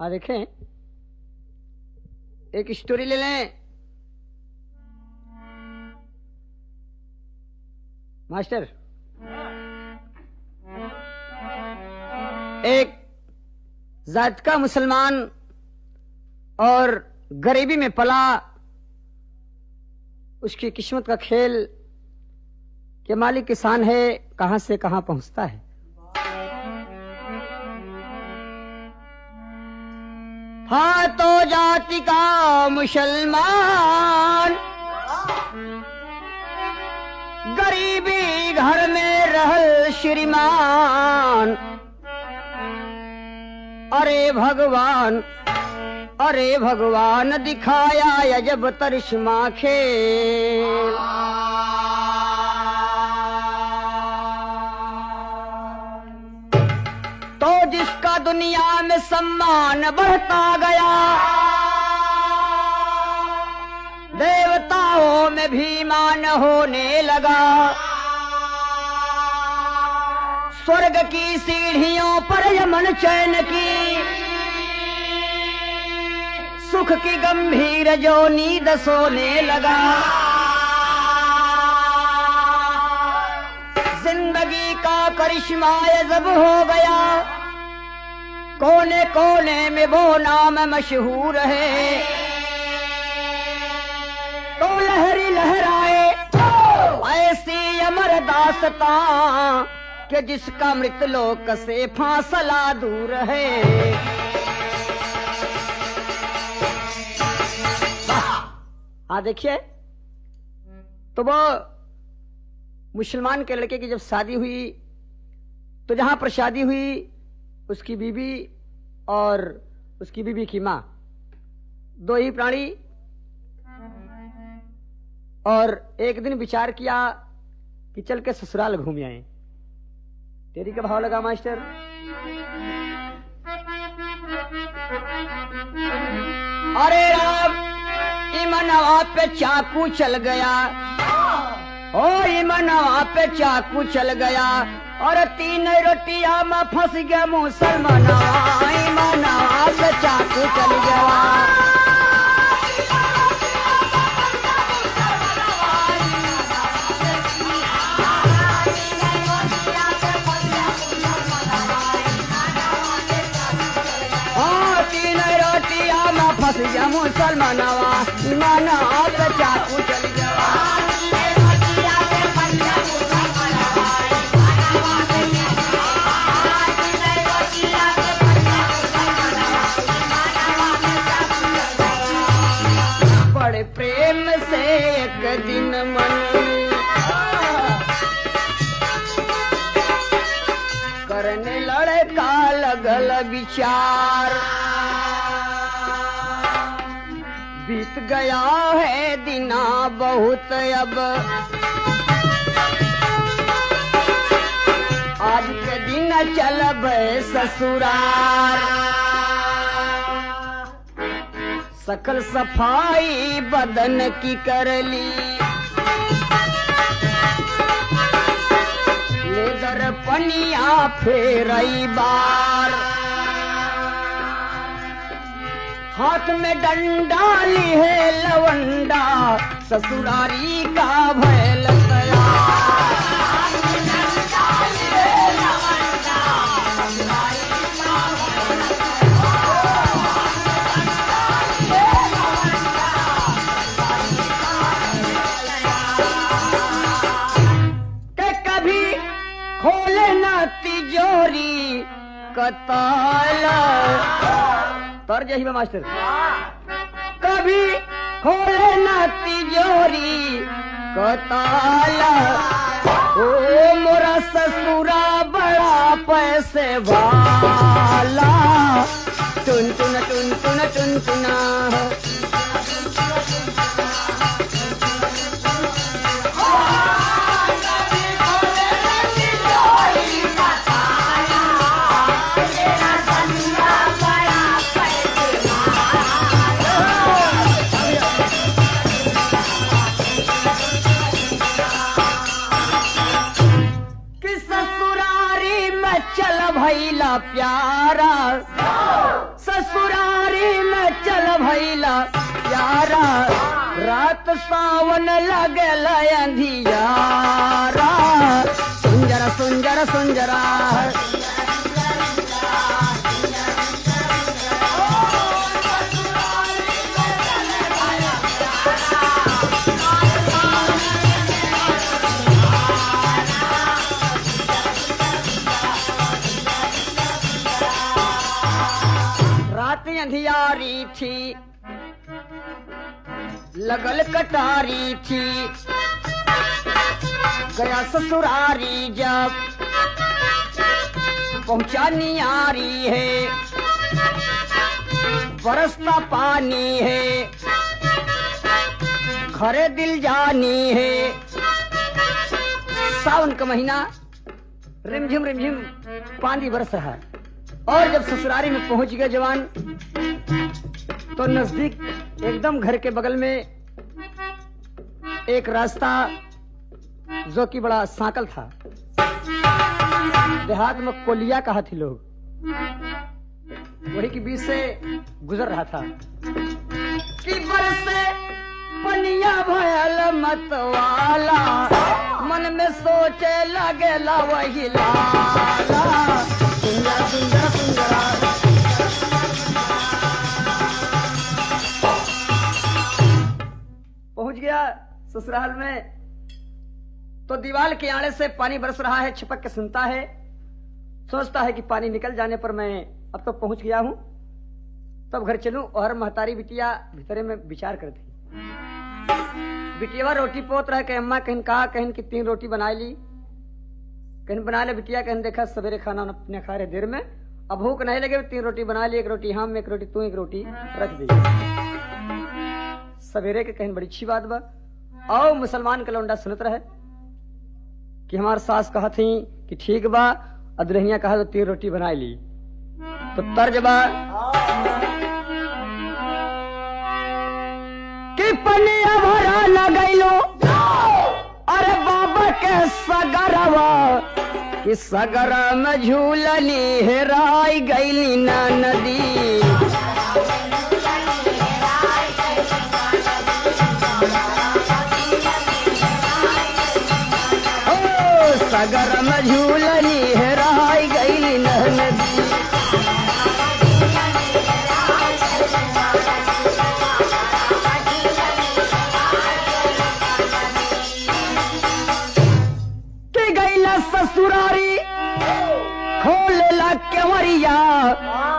देखें, एक स्टोरी ले लें मास्टर। एक जात का मुसलमान और गरीबी में पला, उसकी किस्मत का खेल कि मालिक किसान है, कहां से कहां पहुंचता है। हाँ तो जाति का मुसलमान, गरीबी घर में रहल श्रीमान। अरे भगवान दिखाया अजब तरिश्मा खेल। तो जिसका दुनिया में सम्मान बढ़ता गया, देवताओं में भी मान होने लगा। स्वर्ग की सीढ़ियों पर यमन चैन की, सुख की गंभीर जो नींद सोने लगा। जिंदगी का करिश्मा अजब हो गया, कोने कोने में वो नाम मशहूर है। तो लहरी लहराए ऐसी अमर दास्तां कि जिसका मृतलोक से फासला दूर है। देखिए, तो वो मुसलमान के लड़के की जब शादी हुई तो जहां पर शादी हुई उसकी बीबी और उसकी बीबी की मां, दो ही प्राणी। और एक दिन विचार किया कि चल के ससुराल घूम आए। तेरी का भाव लगा मास्टर। अरे राम, इमनवा पे चाकू चल गया, ओ इमनवा पे चाकू चल गया। और 3 रोटियां में फंस गया मुसलमाना, इमनवा पे चाकू चल गया। फंस गया मुसलमानवा, इमानवा पे चाकू चल गया। बड़े प्रेम से एक दिन मन करने लड़का लगल विचार। बीत गया है दिना बहुत अब, आज के दिन चलब ससुराल। सकल सफाई बदन की कर ली, लेदर पनिया फेरई बार। हाथ में डंडा ली है लवंडा, ससुरारी का भैल के कभी खोले न तिजोरी कताला। तर्ज ही मास्टर, कभी खोले न तिजोरी को ताला। ओ मोरा ससुरा बड़ा पैसे वाला, टुन टुन टुन टुन टुन टुना। चल भैला प्यारा ससुरा भैला प्यारा रात सावन लगल अंधियारा सुंजरा सुंजरा सुंजरा अंधियारी थी लगल कटारी थी गया ससुरारी जब पहुंचा नियारी है बरसता पानी है खरे दिल जानी है सावन का महीना रिमझिम पानी बरस रहा है और जब ससुरारी में पहुंच गए जवान तो नजदीक एकदम घर के बगल में एक रास्ता जो कि बड़ा सांकल था देहात में कोलिया कहा थी लोग वही के बीच से गुजर रहा था कि बरसे पनिया भयल मतवाला मन में सोचे लगेला वही लाला सुंदर सुंदर सुंदरा पहुंच गया ससुराल में तो दीवार के आड़े से पानी बरस रहा है छिपक के सुनता है सोचता है कि पानी निकल जाने पर मैं अब तो पहुंच गया हूं तब घर चलूं और महतारी बिटिया भीतरे में विचार करती बिटिया रोटी पोत रहा कहीं अम्मा कहीं कहा कहीं कि 3 रोटी बना ली कहीं बना ले बिटिया कहीं देखा सवेरे खाना अपने खा रहे देर में अब भूख नहीं लगे 3 रोटी बना ली 1 रोटी हम 1 रोटी तू 1 रोटी रख दी सवेरे के कहीं बड़ी अच्छी बात बा आओ मुसलमान का लौंडा सुनत रहे कि हमारे सास कहा थी कि ठीक बा अदुल्हनिया कहा तो 3 रोटी बना ली तो तर्ज बा कि पनिया भरा लगैलो अरे बाबा के सगरवा कि सगरा में झूलनी हेराई गईली ना नदी सगर में झूलनी हेराई गईली ना नदी ससुरारी खोलेला केवरिया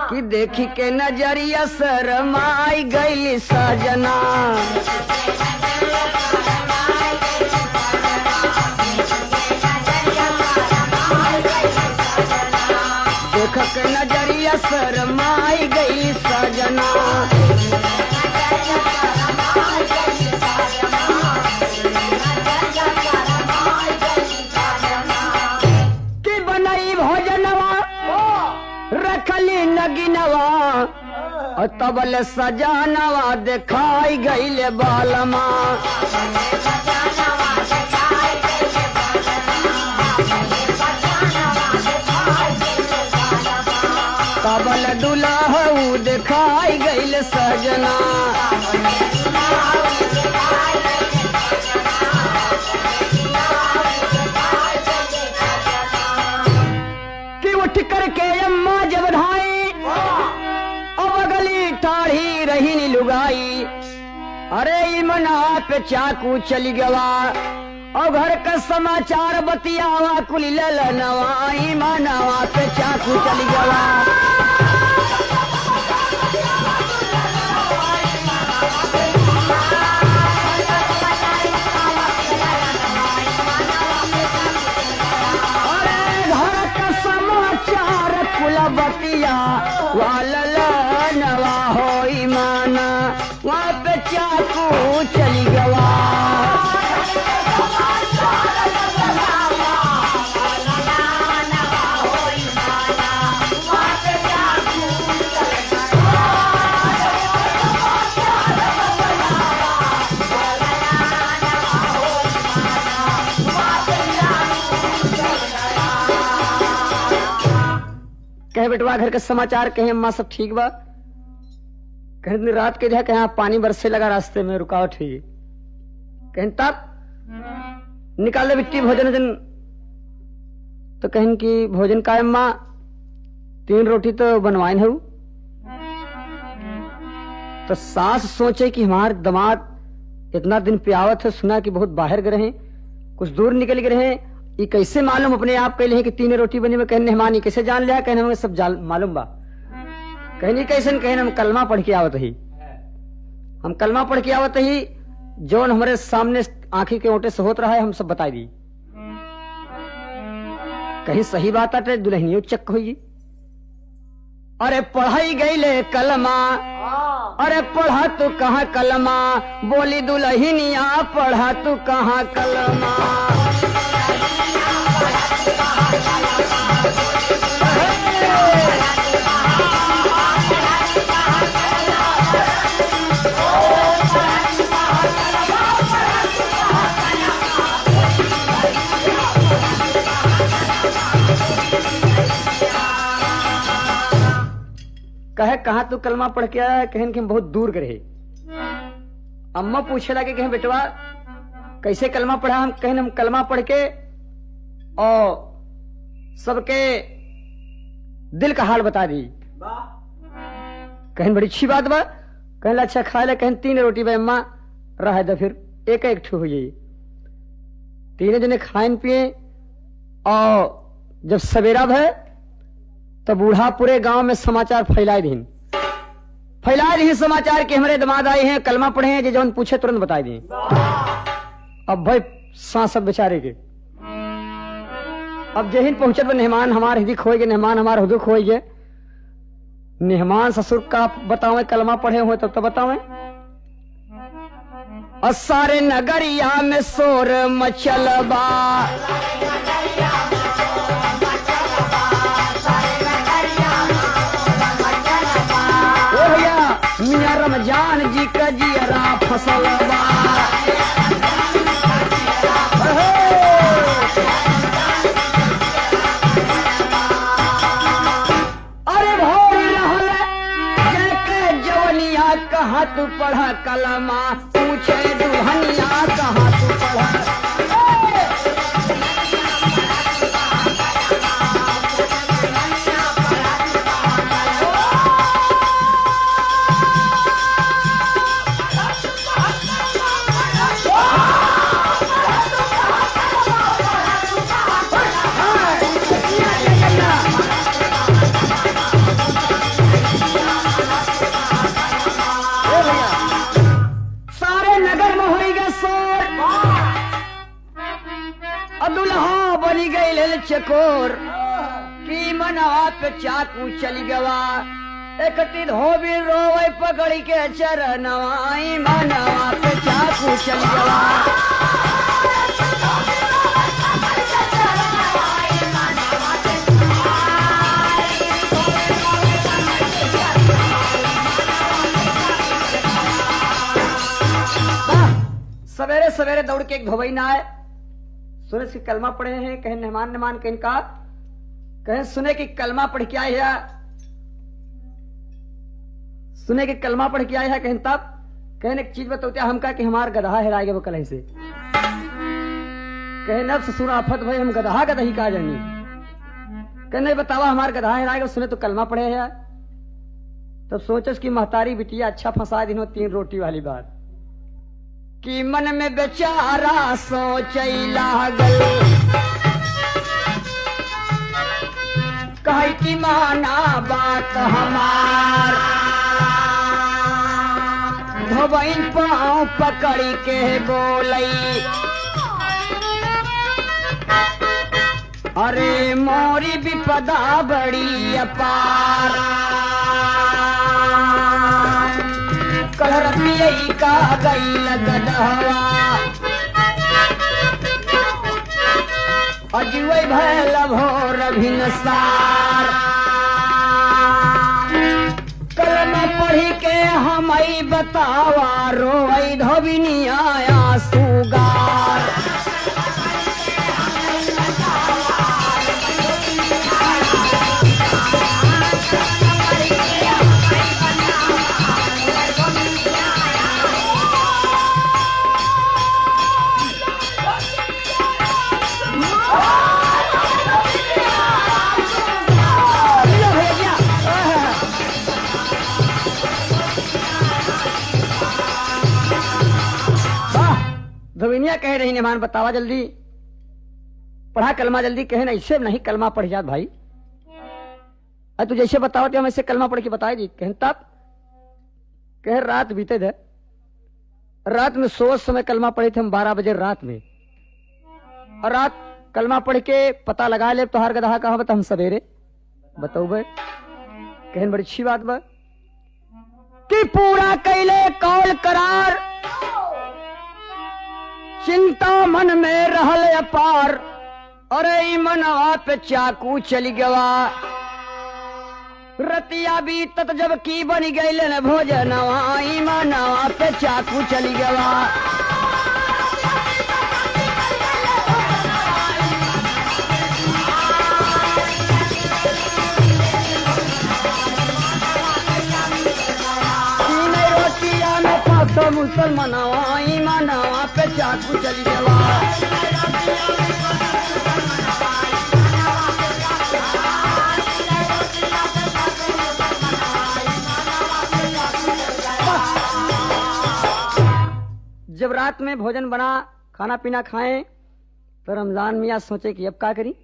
कि देखी के नजरिया शरमाई गईली सजना देख के नजरिया शरमाई गई सजना रखली नगिनवा और तबल सजानवा दिखाई गईले बालमा तबल दुल्हऊ दिखाई गईले सजना कि उठ करके अम्मा जब ढाई अब अगली टाढ़ी रही नी लुगाई अरे इमना पे चाकू चली गवा और घर का समाचार बतियावा कुली ललनवा इमनवा पे चाकू चली गवा बतिया नवा हो ईमाना वहाँ पे चाकू चली गवा कहे बेटवा घर के समाचार कहे अम्मा सब ठीक बा कहीं रात के जो कहीं पानी बरसे लगा, रास्ते में रुकावट हुई, कहीं तब निकाले बिट्टी भोजन दिन, तो कहीं की भोजन का अम्मा 3 रोटी तो बनवाइन है। तो सास सोचे कि हमारे दामाद इतना दिन प्यावत है, सुना कि बहुत बाहर गए हैं, कुछ दूर निकल गए हैं, ये कैसे मालूम अपने आप कह ले कि 3 रोटी बनी में, कहने मेहमान कैसे जान लिया, कहने हमें सब मालूम बा, कहनी कैसे कहने हम कलमा पढ़ के आवत ही, हम कलमा पढ़ के आवत ही, जौन हमारे सामने आंखी के ओटे से होत रहा है हम सब बताई दी। कहीं सही बात आटे दुल्हनियों चक होगी। अरे पढ़ाई गई ले कलमा, अरे पढ़ा तू कहाँ कलमा, बोली दुल्हनिया पढ़ा तू कहाँ कलमा। कहे कहा तू कलमा पढ़ के आया है, कहन कि हम बहुत दूर गए। अम्मा पूछे लगे कहें बेटवा कैसे कलमा पढ़ा, हम कहें हम कलमा पढ़ के और सबके दिल का हाल बता दी। कहें बड़ी अच्छी बात बा, कहें अच्छा खा ले, कहें 3 रोटी भाई अम्मा रह दे, फिर एक एक ठू हुई। 3 जने खाए पिए और जब सवेरा भय तो बूढ़ा पूरे गांव में समाचार फैलाए दी समाचार कि हमारे दामाद आए हैं, कलमा पढ़े हैं, जो पूछे तुरंत बता दी। अब भाई सांस सब बेचारे के, अब जहिन पहुंचत मेहमान हमारे हिदी खोए गए, मेहमान हमारे हुदू खोए गए, मेहमान ससुर का बतावे कलमा पढ़े हुए तब तो बतावे। और सारे नगरिया में शोर मचलबा, मियां रमजान जी का जियरा फसलबा। अरे भोरी रहल जैके जवनिया कहाँ तू पढ़ा कलमा, पूछे दुल्हनिया कहाँ तू पढ़ा। चकोर की मनवा पे चाकू चली गवा, एकटी धोबी रोवे पकड़ी के चरनवाई, मनवा पे चाकू चली गवा। सवेरे सवेरे दौड़ के एक धोबई ना आए, सुने कि कलमा पढ़े हैं, कहें मेहमान नमान कहें का, कहें सुने कि कलमा पढ़ के आए हैं, सुने कि कलमा पढ़ के आए हैं, कहें तब कहें एक चीज बताते हमका कि हमार गधा हेरा गए वो कल से, कहें नब ससुर आफत भाई हम गधा गदही का जानी, कहें नहीं बतावा हमार गधा हेरा गए, सुने तो कलमा पढ़े हैं। तब सोचस कि महतारी बिटिया अच्छा फंसा दिनो 3 रोटी वाली बात, कि मन में बेचारा सोचैला गल, कहे कि माना बात हमार, धोबइन पाँव पकड़ी के बोलई, अरे मोरी विपदा बड़ी अपार, कलरती का गई गदहवा, अजुए भैल भोर भिनसार, कलमा पढ़ी के हम बतावा, रोई धोबिनी आया सुगार। धोबिनिया कहे रही मेहमान बतावा जल्दी, पढ़ा कलमा जल्दी। कहे ना इससे नहीं कलमा पढ़ जात भाई, अरे तू जैसे बताओ हम ऐसे कलमा पढ़ के बताए दी। कहें तब कहे रात बीते थे, रात में सोच समय कलमा पढ़े थे हम 12 बजे रात में, और रात कलमा पढ़ के पता लगा ले तो हर गधा कहा बता हम सवेरे बताओ भाई। कहन बड़ी अच्छी बात बा कि पूरा कैले कौल करार, चिंता मन में रहल अपार, अरे मनवा पे चाकू चली गवा। रतिया बीतत जब की बनी गई न भोजनवा, मनवा पे चाकू चली गवा। तो मुसलमानवा ईमानवा पे चाकू चली गवा। जब रात में भोजन बना, खाना पीना खाएं, तो रमजान मियाँ सोचे कि अब क्या करी।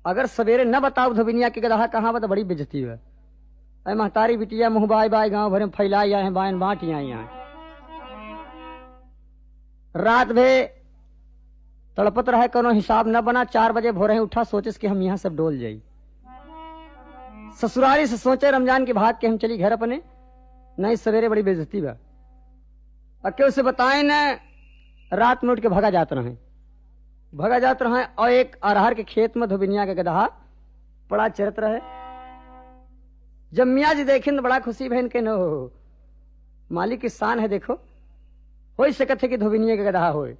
अगर सवेरे न बताओ धोबिनिया के गधा कहाँ बता बड़ी बेइज्जती है। अरे महतारी बिटिया मुँह बाय बाय गांव भर में फैलाई आए हैं, बायन बांट आए हैं। रात भे तड़पत रहे, कोनो हिसाब न बना। 4 बजे भोर उठा, सोचे कि हम यहाँ सब डोल जाई। ससुराली से सोचे रमजान के भाग के हम चली घर अपने, नहीं सवेरे बड़ी बेइज्जती बा। अक्के उसे बताए न, रात में उठ के भगा जाते रहे और एक अरहर के खेत में धोबिनिया का गधा बड़ा चरत रहे। जब मियाँ जी देखें तो बड़ा खुशी बहन के नो मालिक की शान है। देखो हो सकत है कि धोबिनिया का गधा होए।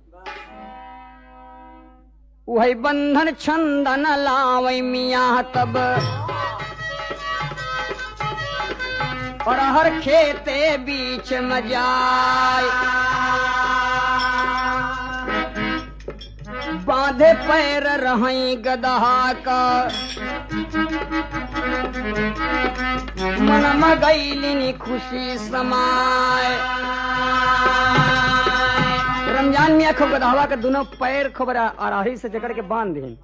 वही बंधन छंदन लावई मियाँ तब, और हर खेते बीच में जाए। बांधे पैर रही गदहा का, मन में गईलिनी खुशी समाए। रमजान मियाँ खूब गदहवा के दोनों पैर खूब आराही से जकड़ के बांध दिए।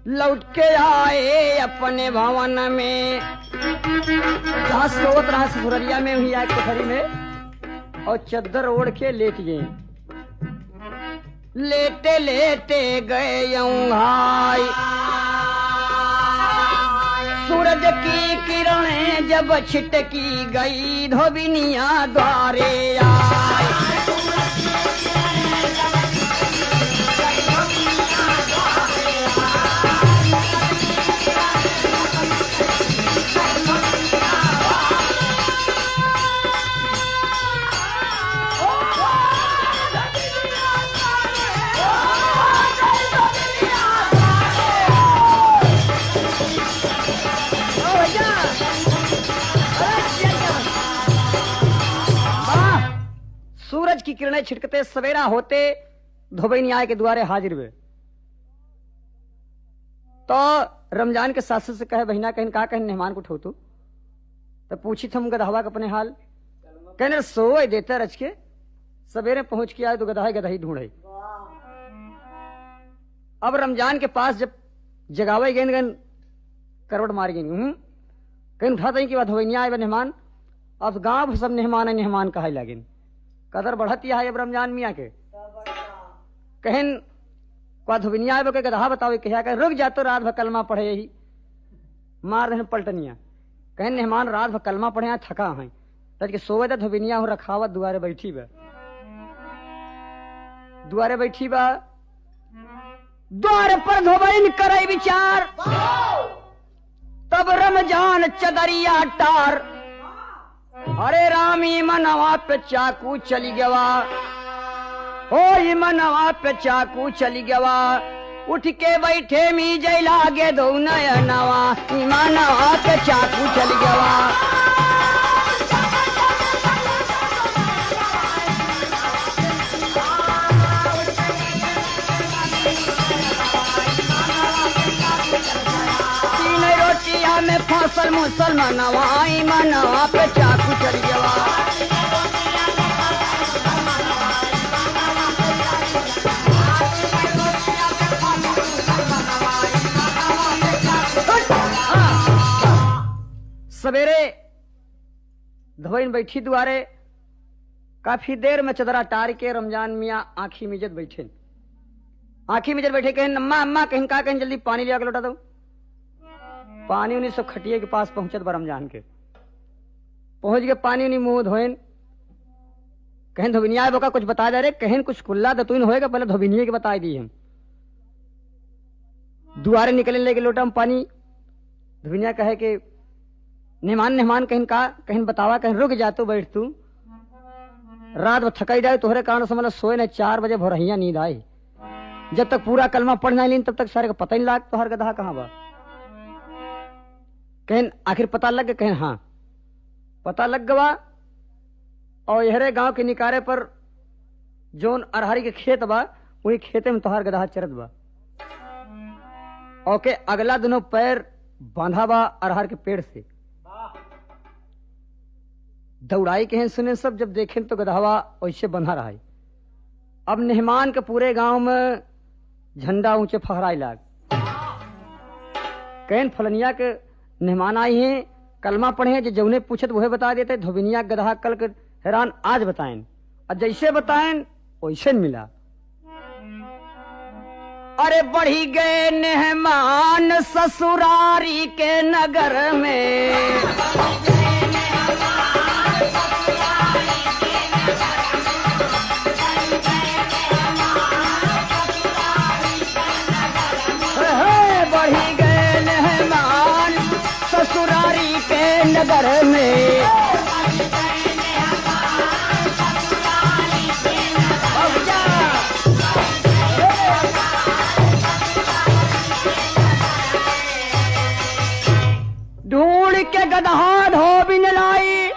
लौट के आए अपने भवन में, जहाँ सोत रहा ससुररिया में हुई आग कोठरी में, और चद्दर ओढ़ के लेट गए। लेटे लेटे गए भाई, सूरज की किरणें जब छिटकी गई, धोबिनिया द्वारे आई। सूरज की किरणें छिटकते सवेरा होते धोबिनिया के द्वारे हाजिर हुए। तो रमजान के सासू से कहे बहिना कहीं का कहीं मेहमान को ठोतू, तो पूछी थम गदहवा का अपने हाल। कहने सोए देते रच के सवेरे पहुंच के आए तो गदहा गदही ढूंढे। अब रमजान के पास जब जगावे गए करवट मार गई, कहीं उठाते कि बात धोबिनिया आए मेहमान। अब गांव सब मेहमान कहा लगे, कदर बढ़ती है अब रमजान मियाँ के। कहन को धोबिनिया आए के गधा बताओ कह रुक जा तो रात भर कलमा पढ़े, यही मार रहे पलटनिया। कहन मेहमान रात भर कलमा पढ़े यहाँ थका है, तज के सोवे दे धोबिनिया हो रखावत दुआरे बैठी बा। द्वार पर धोबइन करे विचार, तब रमजान चदरिया टार। अरे रामी मनवा पे चाकू चली गवा, हो मनवा पे चाकू चली गवा। उठ के बैठे मी जय लागे दो नयनवा, मनवा पे चाकू चली गवा। में फसल मुसलमानवा, मनवा पे चाकू चली गवा। सवेरे धोइन बैठी दुआरे, काफी देर में चदरा टार के रमजान मियाँ आंखी मिजत बैठे, कहें अम्मा अम्मा, कहीं का कहीं जल्दी पानी लिया के लौटा दो। पानी उन्हीं सब खटिए के पास पहुंचत बा रमजान के, पहुंच के पानी उन्हीं मुंह धोइन, कहें धोबिनिया बोका कुछ बता जा रहे, कहें कुछ कुल्ला दतुइन होएगा, पहले धोबिनिया के बता दी हम। दुआरे निकलने लगे लोटा में पानी, धोबिनिया कहे कि नेहमान कहीं का कहीं बतावा, कहीं रुक जा तू, बैठ तू, रात में थकाई जाए तोहरे कारण समझ सोए न 4 बजे भोरहिया नींद आई, जब तक पूरा कलमा पढ़ नहीं लीन तब तक सारे को पता ही लाग तो हर गधा कहाँ बा। कहें आखिर पता लग गया, कहें हाँ पता लग गवा, और यहरे गांव के निकारे पर जोन अरहरी के खेत बा, वही खेते में तोहार गधा चरत बा, ओके अगला दोनों पैर बांधा बा अरहर के पेड़ से। दौड़ाई कहें सुने सब, जब देखें तो गधावा वैसे बंधा रहा। अब मेहमान के पूरे गांव में झंडा ऊंचे फहराई लाग, कहें फलनिया के मेहमान आई हैं, कलमा पढ़े, जो जौने पूछत वह बता देते, धोबिनिया गधा कल के हैरान आज बताएं, और जैसे बताएं वैसे मिला। अरे बढ़ी गए मेहमान ससुरारी के नगर में, बढ़ी गए मेहमान ससुरारी के नगर में, ढूंढ के गदहा धोबिन लाई,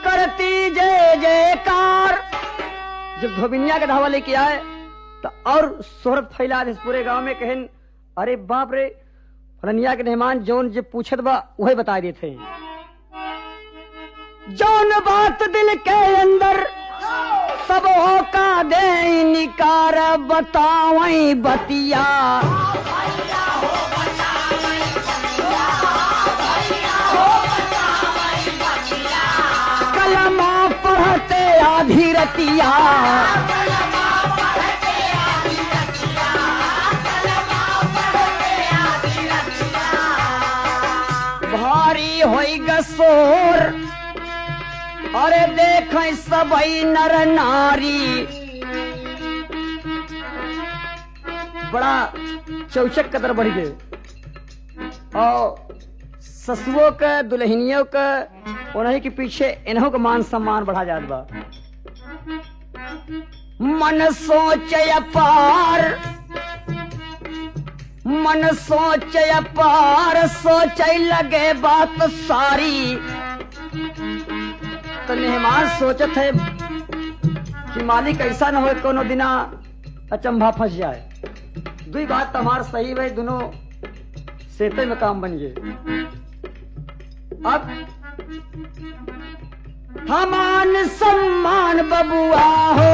करती जय जयकार। जब धोबिनिया का धावा लेके आए तो और शोहरत फैला दे पूरे गांव में, कहें अरे बाप रे, फलनिया के मेहमान जौन जब पूछत बा वही बता देते, जौन बात दिल के अंदर सब हो का दे निकार, बतावई बतिया, कलमा पढ़ते आधी रतिया, भारी होई गसोर, अरे देख सबई नर नारी, बड़ा चौचक कदर बढ़ गए, और ससुओं का दुल्हनियों का उन्हीं के पीछे इन्हों का मान सम्मान बढ़ा जात बा। मन सोच अपार, मन सोच अपार, सोच लगे बात सारी, तो मेहमान सोचत है कि मालिक ऐसा न हो कोनो दिना अचंभा फंस जाए। दुई बात तुम्हार सही भाई, दोनों सेते में काम बन गए। अब हमान सम्मान बबुआ हो,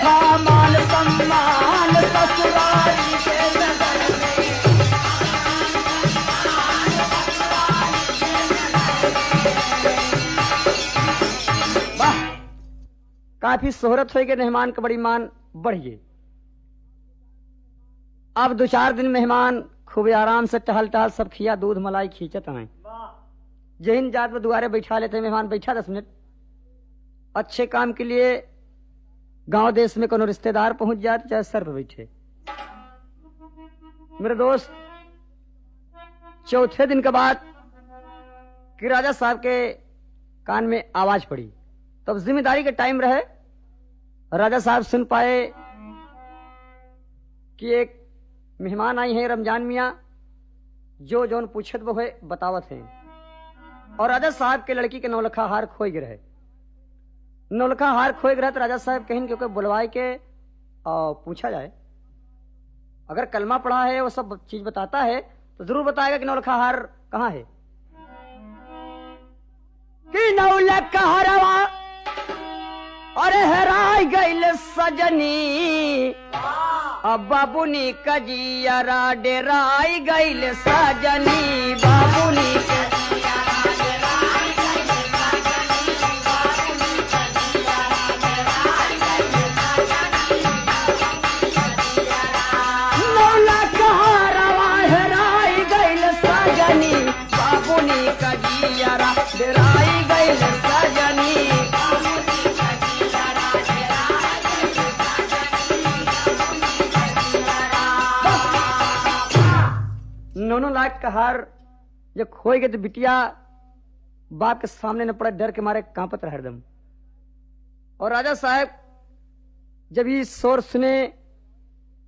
हमान सम्मान ससुरारी के नगर में, वाह काफी शोहरत हो गई, मेहमान का बड़ी मान बढ़ गई। अब 2-4 दिन मेहमान खूब आराम से टहल टहल सब खिया दूध मलाई खींचत हैं, जहिन जात में दुआरे बैठा लेते मेहमान, बैठा 10 मिनट, अच्छे काम के लिए गांव देश में कोनो रिश्तेदार पहुंच जाते चाहे सर पे बैठे। मेरे दोस्त, चौथे दिन के बाद कि राजा साहब के कान में आवाज पड़ी, तब जिम्मेदारी के टाइम रहे, राजा साहब सुन पाए कि एक मेहमान आई हैं रमजान मियाँ, जो जौन पूछत वो है बतावत है, और राजा साहब के लड़की के नौलखा हार खोए गिर है। नौलखा हार खोए गिर तो राजा साहब कहें क्योंकि बुलवाए के पूछा जाए, अगर कलमा पढ़ा है वो सब चीज बताता है तो जरूर बताएगा कि नौलखा हार कहाँ है। कि नौलखा हारवा अरे हेराई गईल सजनी अब बाबूनी कजियरा डेराई गईल सजनी बाबूनी मौला कहारवा हेराई गईल सजनी बाबूनी कजियरा डेराई गईल सजनी नौनों लाख का हार जब खोए गए तो बिटिया बाप के सामने न पड़ा, डर के मारे कांपत रहा हरदम। और राजा साहब जब ये शोर सुने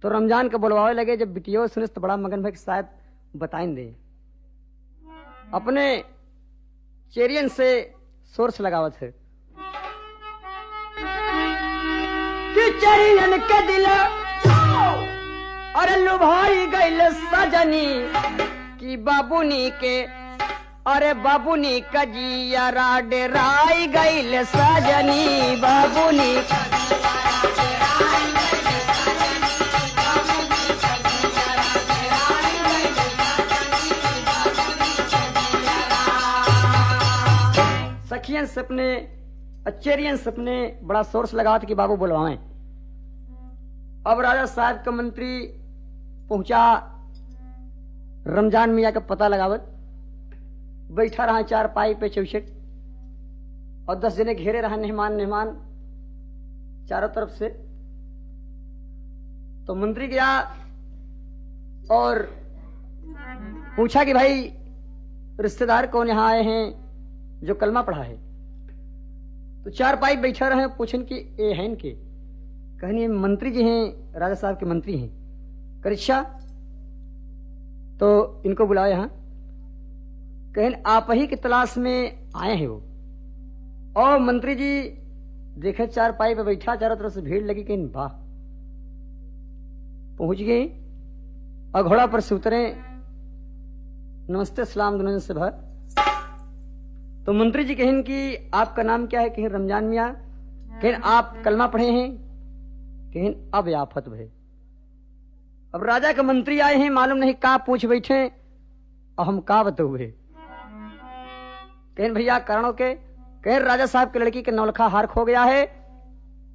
तो रमजान का बुलवावे लगे। जब बिटिया सुने तो बड़ा मगन भाई शायद बताएं दे, अपने चेरियन से सोर्स लगावत है कि चेरियन के दिल अरे लुभाई गईल सजनी कि बाबूनी के अरे बाबूनी कजियरा डेराई गईल सजनी बाबूनी सखियन सपने अचेरियन सपने बड़ा सोर्स लगा था कि बाबू बुलवाएं। अब राजा साहब का मंत्री पहुंचा रमजान मियाँ का पता लगावत, बैठा रहा चार पाई पे चौसठ और 10 जने घेरे रहा मेहमान चारों तरफ से। तो मंत्री गया और पूछा कि भाई रिश्तेदार कौन यहां आए हैं जो कलमा पढ़ा है। तो चार पाई बैठा रहे, पूछन कि ए हैं इनके, कहनी मंत्री जी हैं, राजा साहब के मंत्री हैं। करिश्या तो इनको बुलाओ यहां। कहें आप ही की तलाश में आए हैं वो। और मंत्री जी देखे चार पाई पे बैठा, चारों तरफ से भीड़ लगी, कहीं वाह। पहुंच गए और घोड़ा पर से उतरे, नमस्ते सलाम दोनों से भर। तो मंत्री जी कहें कि आपका नाम क्या है? कहें रमजान मियाँ। कहें आप कलमा पढ़े हैं? कहें अब आफत भय। अब राजा के मंत्री आए हैं, मालूम नहीं का पूछ बैठे और हम का बतौए। कहें भैया कारणों के? कहें राजा साहब की लड़की के नौलखा हार खो गया है,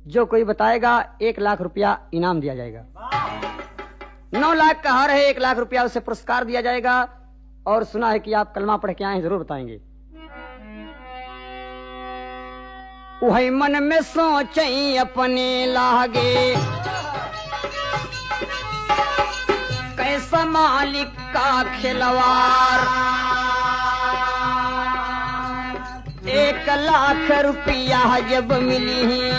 जो कोई बताएगा 1 लाख रुपया इनाम दिया जाएगा। 9 लाख का हार है, 1 लाख रुपया उसे पुरस्कार दिया जाएगा। और सुना है कि आप कलमा पढ़ के आए हैं, जरूर बताएंगे। वही मन में सोचई अपने लागे, कैसा मालिक का खिलवाड़। 1 लाख रुपया जब मिली,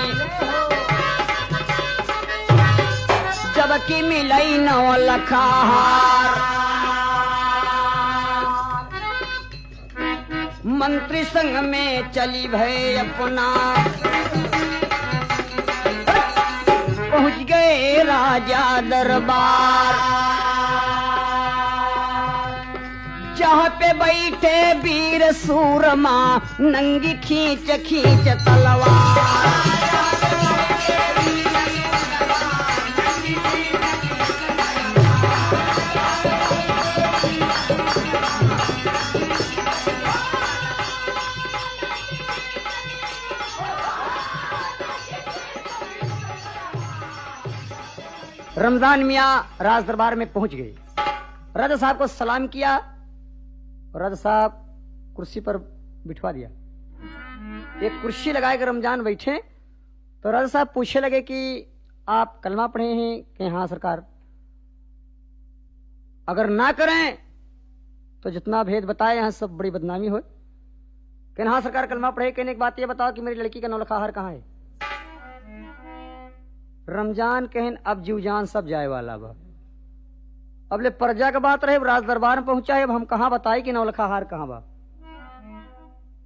जबकि मिलई 9 लाख हार। मंत्री संग में चली भय अपना, पहुंच गए राजा दरबार। जहाँ पे बैठे वीर सूरमा, नंगी खींच खींच तलवार। रमजान मियाँ राज दरबार में पहुंच गए। राजा साहब को सलाम किया और राजा साहब कुर्सी पर बिठवा दिया। एक कुर्सी लगाकर रमजान बैठे तो राजा साहब पूछने लगे कि आप कलमा पढ़े हैं? कि हाँ सरकार। अगर ना करें तो जितना भेद बताए यहाँ सब बड़ी बदनामी हो। कहना हाँ सरकार कलमा पढ़े। कहने की बात ये बताओ कि मेरी लड़की का 9 लाख हार कहाँ है? रमजान कहन अब जीव जान सब जाए वाला बा। अब ले प्रजा का बात रहे, राज दरबार में पहुंचा है, अब हम कहां बताए कि 9 लाख हार कहां बा।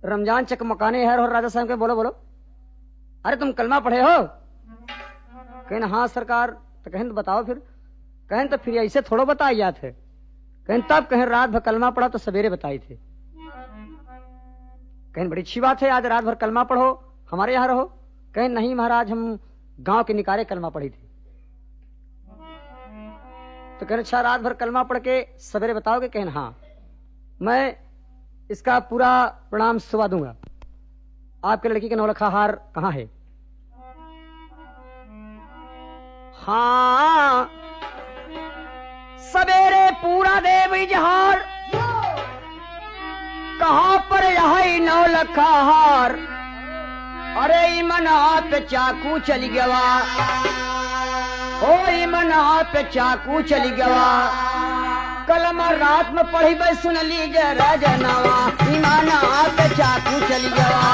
रमजान चकमकाने है और राजा साहब के बोलो बोलो, अरे तुम कलमा पढ़े हो? कहन हाँ सरकार। तो कहन बताओ फिर। कहन तो फिर ऐसे थोड़ो बताई जाते थे। कहन तब कहन रात भर कलमा पढ़ा तो सवेरे बताई थे। कहन बड़ी अच्छी बात है, आज रात भर कलमा पढ़ो, हमारे यहाँ रहो। कहे नहीं महाराज, हम गांव के निकारे कलमा पढ़ी थी। तो कहे अच्छा, रात भर कलमा पढ़ के सवेरे बताओगे? कहे हाँ, मैं इसका पूरा प्रणाम सुबह दूंगा। आपके लड़की का नौलखा हार कहाँ है? हाँ, सवेरे पूरा देव इजहार, कहाँ पर यही नौलखा हार? अरे इमन हाथ पे चाकू चली गवा, ओ इमन हाथ पे चाकू चली गवा। कलमा रात में पढ़ी बे सुन लीजिए राजनवा, इमन हाथ पे चाकू चली गवा।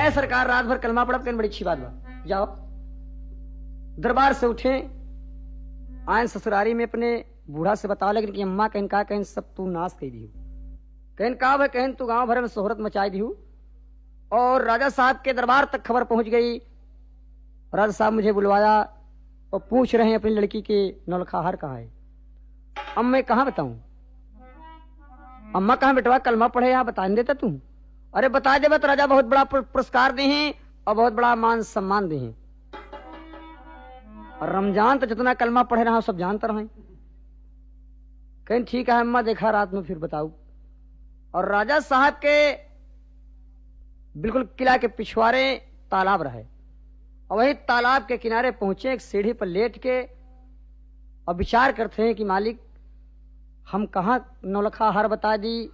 सरकार रात भर कलमा पढ़ा, बड़ी अच्छी बात बा। जाओ दरबार से उठे, आयन ससुरारी में अपने बूढ़ा से बता, लेकिन कि अम्मा कहन का, कहन सब तू नाश कह दी, कहन का भाई, कहन तू गांव भर में शोहरत मचाई दी। और राजा साहब के दरबार तक खबर पहुंच गई। राजा साहब मुझे बुलवाया और पूछ रहे हैं अपनी लड़की के नौलखा हार कहाँ है। अब मैं कहाँ बताऊं? अम्मा कहाँ बेटवा कलमा पढ़े, यहाँ बता देता तू? अरे बता दे, तो राजा बहुत बड़ा पुरस्कार दे हैं और बहुत बड़ा मान सम्मान दे हैं। और रमजान तो जितना कलमा पढ़े रहा सब जानता रहे। कहीं ठीक है अम्मा, देखा रात में फिर बताऊ। और राजा साहब के बिल्कुल किला के पिछवाड़े तालाब रहे, और वही तालाब के किनारे पहुंचे, एक सीढ़ी पर लेट के और विचार करते हैं कि मालिक हम कहाँ नौलखा हार बता दी।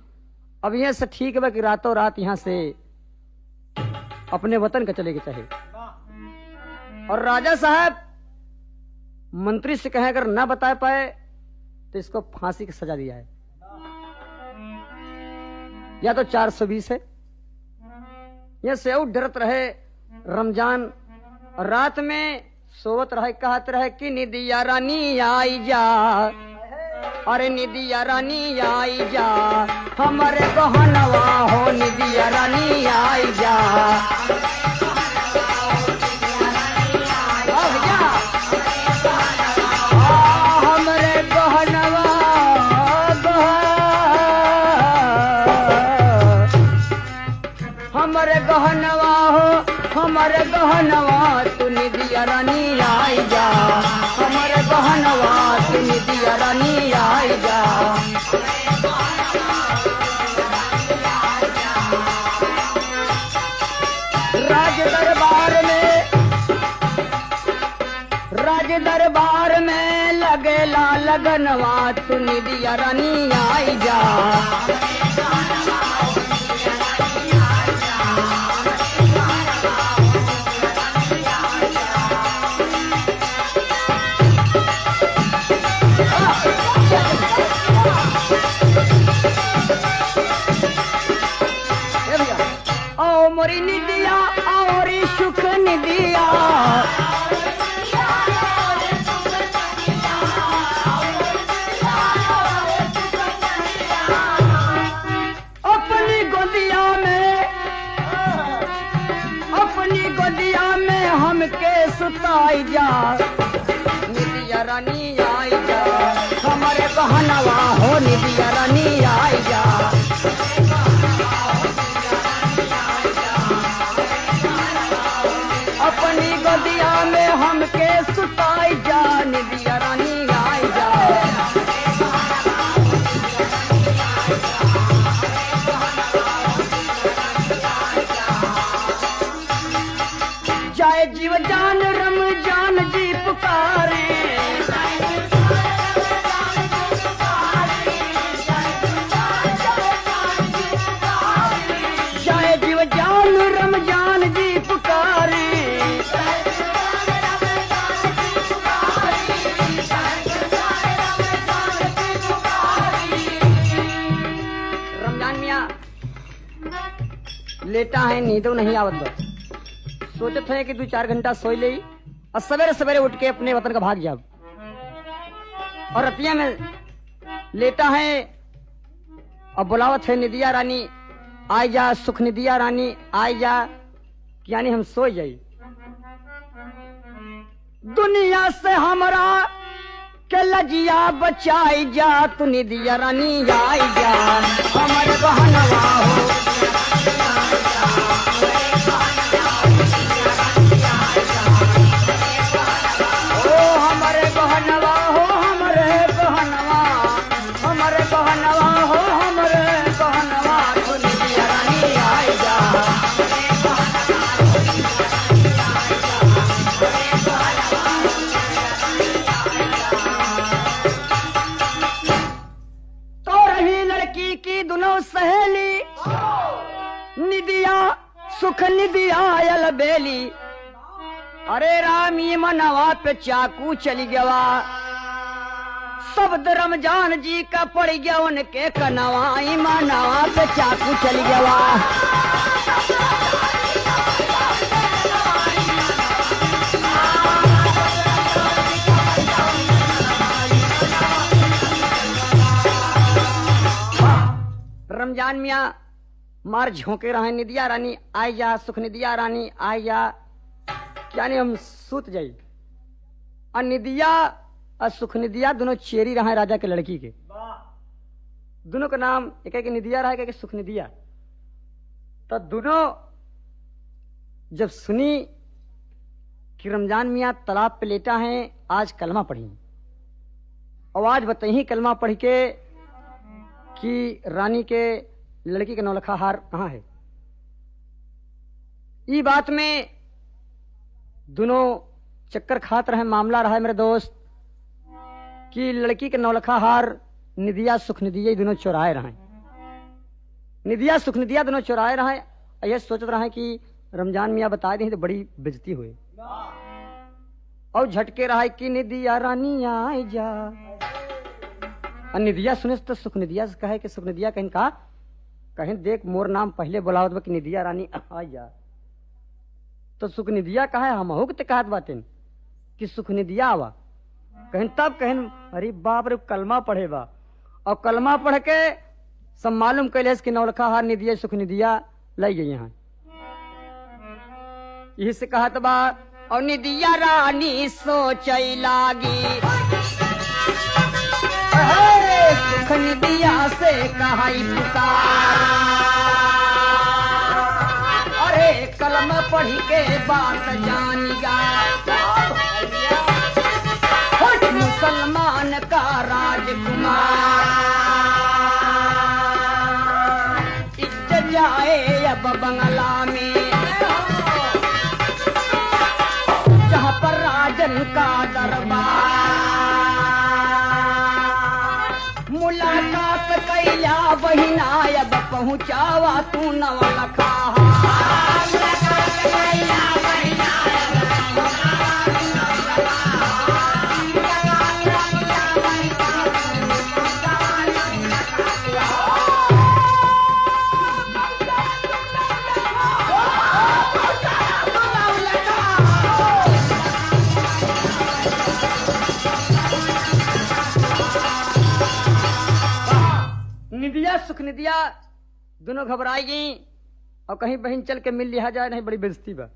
अब यह से ठीक है कि रातों रात यहां से अपने वतन का चले गए चाहे। और राजा साहब मंत्री से कहे अगर ना बता पाए तो इसको फांसी की सजा दिया है, या तो 420 है। यह से और डरत रहे रमजान, रात में सोवत रहे, कहत रहे कि निदिया रानी आई जा, अरे निदिया रानी आई जा, हमारे गहनवा हो निदिया रानी आई जा। हमारे गहनवा हमारे गहनवा हो, हमारे गहनवा तू निदिया रानी आई जा, हमारे गहनवा तू निदिया रानी आई जा। राज दरबार में लगेला लगनवा तू निदिया रानी आई जा। आओ मोरी निदिया और सुख निदिया, अपनी गोदिया में हमके सुताई जा, निदिया रानी आई जा, हमारे बहनवा हो निदिया रानी आई जा। अपनी गोदिया में हमके सुताई जा, निदिया रानी आई जा। जाए जीव जान रमजान जी पुकारे, जाए जीव जान रमजान जी पुकारे। रमजान मियाँ लेटा है, नींदो नहीं आवत बस, सोचत है कि 2-4 घंटा सोई ले और सवेरे सवेरे उठ के अपने वतन का भाग जाओ। और रतिया में लेटा है और बुलावत है निदिया रानी आई जा, सुख निदिया रानी आई जा, यानी हम सो जाई। दुनिया से हमरा के लजिया बचाई जा, तू निदिया रानी आई जा, हमर बहनवा हो। ओ हमरे बहनवा हो, हमरे बहनवा, हमरे बहनवा हो, हमरे बहनवा, तू निदिया रानी आई जा। की दोनों सहेली निदिया सुख निदिया आयल बेली, अरे रामी मनवा पे चाकू चली गवा, शब्द रमजान जी का पड़ गया उनके कनवा, मनवा पे चाकू चली गवा। रमजान मियाँ मार झोंके रहे, निदिया रानी आई जा, सुख निदिया रानी आई जा, यानी हम सूत जाई। और निदिया और सुख निदिया दोनों चेरी रहे राजा के लड़की के, दोनों का नाम एक एक निदिया रहा, एक सुख निदिया। तो दोनों जब सुनी कि रमजान मियाँ तालाब पे लेटा है, आज कलमा पढ़ी, और आज बताई कलमा पढ़ के कि रानी के लड़की का नौलखा हार कहाँ है। ये बात में दोनों चक्कर खात रहे, मामला रहा है मेरे दोस्त कि लड़की के नौलखा हार निदिया सुख निदिया दोनों चुराए रहे, निदिया सुख निदिया दोनों चुराए रहे। यह सोच रहा है कि रमजान मियाँ बता दी तो बड़ी बेइज्जती हुई, और झटके रहा है कि निदिया रानी आए जा। और निदिया सुने तो सुख निदिया से कहे कि सुख निदिया कहीं का कहीं देख मोर नाम पहले बुलावत बा कि निदिया रानी आ जा। तो सुख निदिया कहा है हम के कहत बातें कि सुख निदिया आवा, कहीं तब कहीं अरे बाप रे कलमा पढ़े बा, और कलमा पढ़ के सब मालूम कैले कि नौलखा हार निदिया सुख निदिया लाई गई यहाँ। यही से कहत बा और निदिया रानी सोचई लागी, सुख निदिया से कहाई पुकार, अरे कलम पढ़ी के बात जानिया, मुसलमान का राजकुमार, इज्जत जाए अब बंगला में, जहाँ पर राजन का दरबार, मुलाकात कैला बहिना अब पहुँचावा तू नवलखा। निदिया सुख निदिया दोनों घबराई गई, और कहीं बहन चल के मिल लिया जाए, नहीं बड़ी बेइज्जती बा।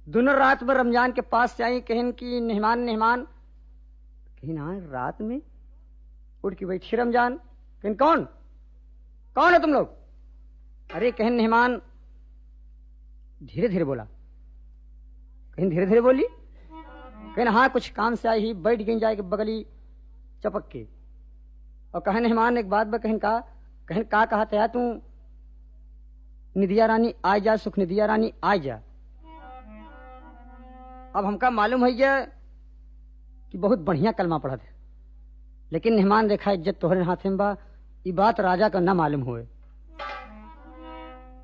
दोनों रात में रमजान के पास से आई, कहन की मेहमान मेहमान, कहीं ना रात में उठ के बैठी रमजान, कहीं कौन कौन है तुम लोग? अरे कहन मेहमान धीरे धीरे बोला, कहीं धीरे धीरे बोली, कहीं हाँ कुछ काम से आई ही, बैठ गई जाए बगली चपक के, और कहे मेहमान एक बात बा, कहीं का कहा था तू निदिया रानी आ जा, सुख निदिया रानी आ जा। अब हमका मालूम है कि बहुत बढ़िया कलमा पढ़ा थे, लेकिन मेहमान देखा इज्जत तोहरे हाथ में बा, ये बात राजा का ना मालूम हुए।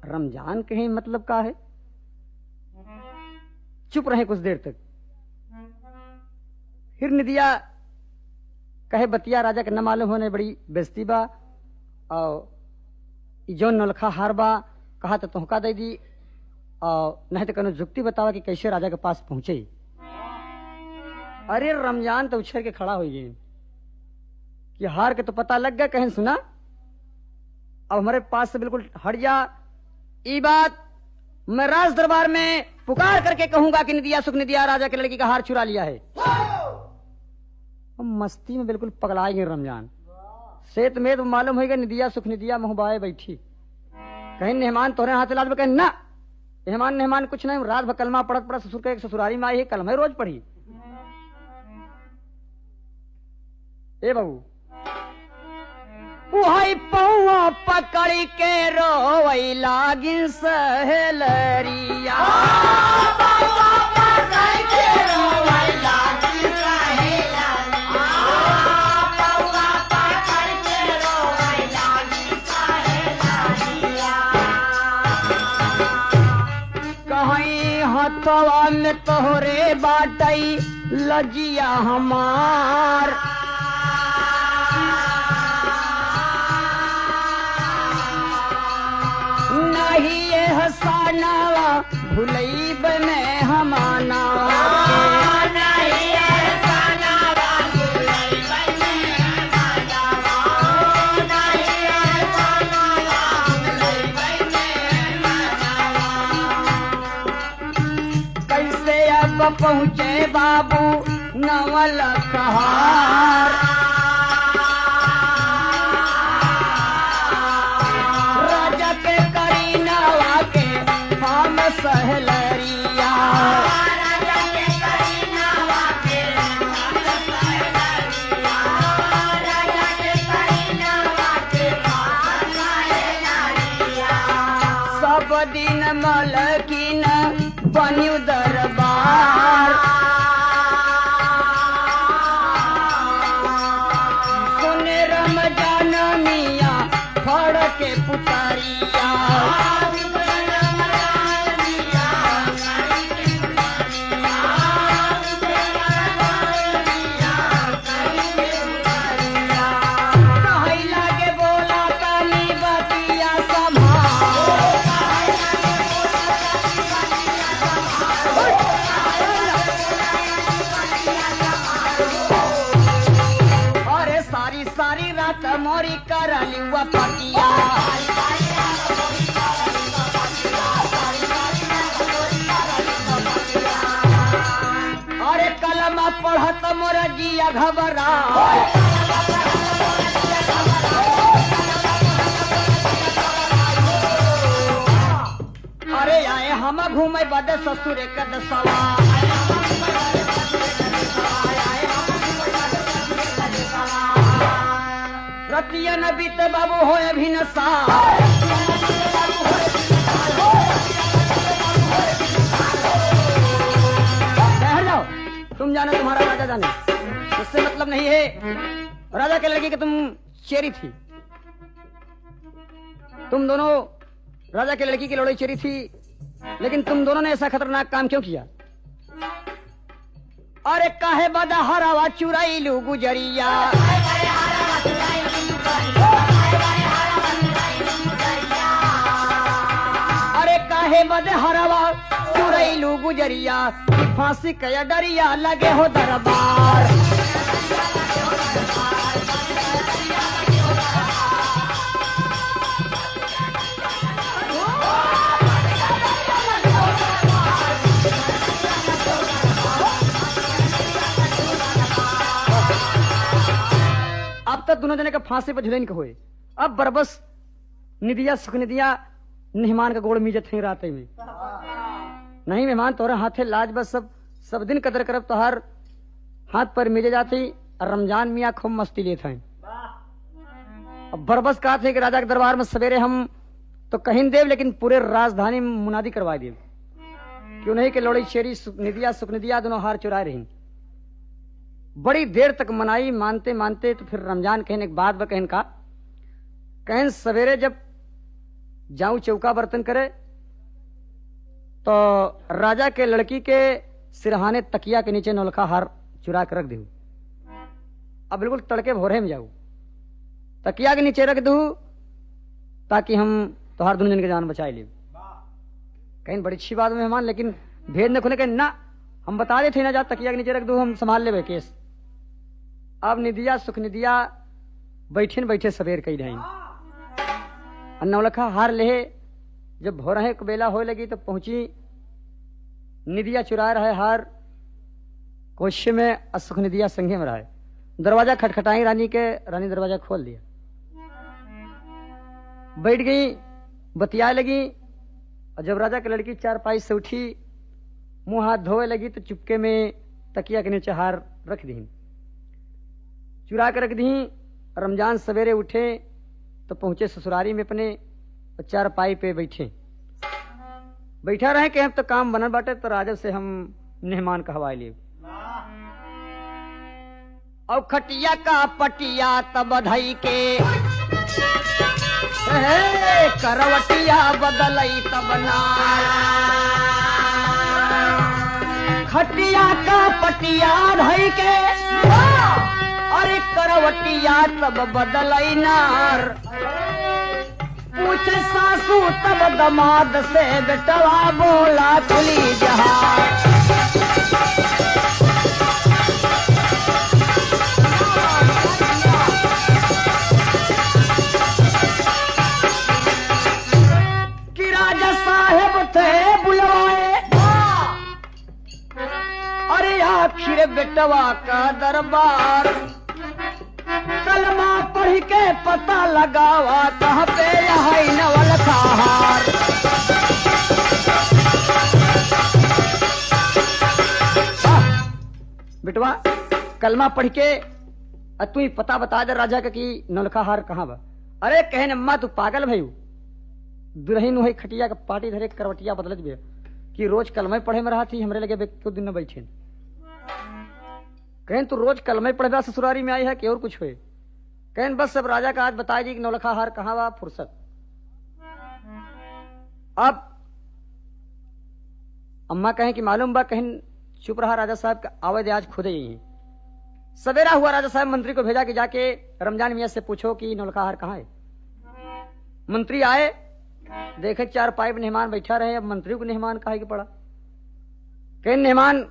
रमजान कहीं मतलब का है, चुप रहे कुछ देर तक। फिर निदिया कहे बतिया राजा के न मालूम होने बड़ी बेइज्जती बा, और जो नौलखा हार बा कहा तो तुहका दे दी, और नहीं तो कनो जुक्ति बतावा कि कैसे राजा के पास पहुंचे। अरे रमजान तो उछल के खड़ा हो गई कि हार के तो पता लग गया, कहीं सुना अब हमारे पास से बिल्कुल हट जा। ये बात मैं राज दरबार में पुकार करके कहूंगा कि निदिया सुख निदिया राजा के लड़की का हार चुरा लिया है। मस्ती में बिल्कुल पगलाए गए रमजान। सेत में तो मालूम होगा निदिया सुख निदिया मुहबाए बैठी, कहीं मेहमान तोहरे हाथ लाद में कहीं ना मेहमान कुछ नहीं, रात भर कलमा पढ़त पड़ा ससुर के ससुरारी में आई है, कलमा रोज पढ़ी। ए बहू वही पौआ पकड़ के रोवई लागिन सहेलरिया, कहीं हथवा में तोहरे बाटई लजिया हमार, नहीं ये हसानावा भुलई बने हमाना, नहीं ये हसानावा भुलई बने हमाना, नहीं ये हसानावा भुलई बने हमाना। कैसे अब पहुँचे बाबू नवल कहार, सहलरिया, सब दिन मलकिन बन्यू दरबार, सुने रमजान मिया फड़ के पुतरिया, मोरी करली हुआ पटिया, अरे कलमा पढ़त मोरा जिया घबरा, अरे आए हम घूमे बदे ससुरे कदसवा, रतिया न बीते बाबू हो अभी न जाओ, तुम जानो तुम्हारा राजा जाने, उससे मतलब नहीं है। राजा के लड़की के तुम चेरी थी, तुम दोनों राजा के लड़की की लड़ाई चेरी थी, लेकिन तुम दोनों ने ऐसा खतरनाक काम क्यों किया? अरे काहे बदा हरावा चुराई लू गुजरिया, अरे काहे बदे हरावा चुरैलू गुजरिया, फांसी कया डरिया लगे हो दरबार, अब तक दोनों जने का फांसी पर झुलैन के हुए, अब बरबस निदिया सुख निदिया मेहमान का गोड़ मीजत है रात में, नहीं मेहमान तोहरा हाथे लाज बस सब दिन कदर करब तोहार हाथ पर मिजे जाती, और रमजान मियाँ खूब मस्ती लेते हैं। अब बरबस कहा थे कि राजा के दरबार में सवेरे हम तो कहीं देव, लेकिन पूरे राजधानी में मुनादी करवा देव, क्यों नहीं कि लोड़ी शेरी निदिया सुख निदिया दोनों हार चुराए रही। बड़ी देर तक मनाई, मानते मानते तो फिर रमजान कहने के बाद कहन का कहन सवेरे जब जाऊं चौका बर्तन करे तो राजा के लड़की के सिरहाने तकिया के नीचे नौलखा हार चुरा के रख दू, अब बिल्कुल तड़के भोरे में जाऊं तकिया के नीचे रख दू ताकि हम तोहार दोनों जन के जान बचाए ले। कहीं बड़ी अच्छी बात मेहमान, लेकिन भेद न खुले कहीं ना हम बता देते ना, जा तकिया के नीचे रख दू हम संभाल ले केस। अब निदिया सुख निदिया बैठे न बैठे सवेर कही रही, नौलखा हार ले जब भोर को बेला हो लगी तो पहुंची निदिया चुरा रहे हार कोशे में असुख निदिया संगे में रहे। दरवाजा खटखटाई रानी के, रानी दरवाजा खोल दिया, बैठ गई, बतिया लगी। और जब राजा की लड़की चारपाई से उठी, मुंह हाथ धोए लगी तो चुपके में तकिया के नीचे हार रख दी, चुरा के रख दी। रमजान सवेरे उठे तो पहुंचे ससुरारी में अपने, चारपाई पे बैठा रहे कि हम तो काम बनल बाटे, तो राजा से हम मेहमान कहवा लिए। और खटिया का पटिया तब धई के करवटिया बदलई तब ना, खटिया का पटिया धई के अरे करवटिया तब बदलई नार। पूछे सासू तब दमाद से, बेटवा बोला खुली जहाज। कि राजा साहेब थे बुलवाए, अरे आखिर बेटवा का दरबार। कलमा पढ़ के पता लगावा, कहाँ पे यहाँ नवल खार। बेटवा कलमा पढ़ के तू ही पता बता दे राजा का कि नौलखा हार कहाँ बा। अरे कहन अम्मा तू पागल भई, दुल्हन वही खटिया का पाटी धरे करवटिया बदलत भी कि रोज कलमे पढ़े में रहा थी, हमरे लगे क्यों दिन न बैठे। कहन तू रोज कलमे पढ़े ससुरारी में आई है कि और कुछ हुए। कहन बस सब राजा का आज बताई दी कि नौलखा हार कहाँ बा, फुर्सत। अब अम्मा कहें कि मालूम बा, कहन चुप रहा राजा साहब का आवाज आज खुद ही। सवेरा हुआ, राजा साहब मंत्री को भेजा कि जाके रमजान मियां से पूछो कि नौलखा हार कहाँ है। मंत्री आए, देखे चारपाई में मेहमान बैठा रहे। अब मंत्री को मेहमान कहा कि पड़ा। कहन मेहमान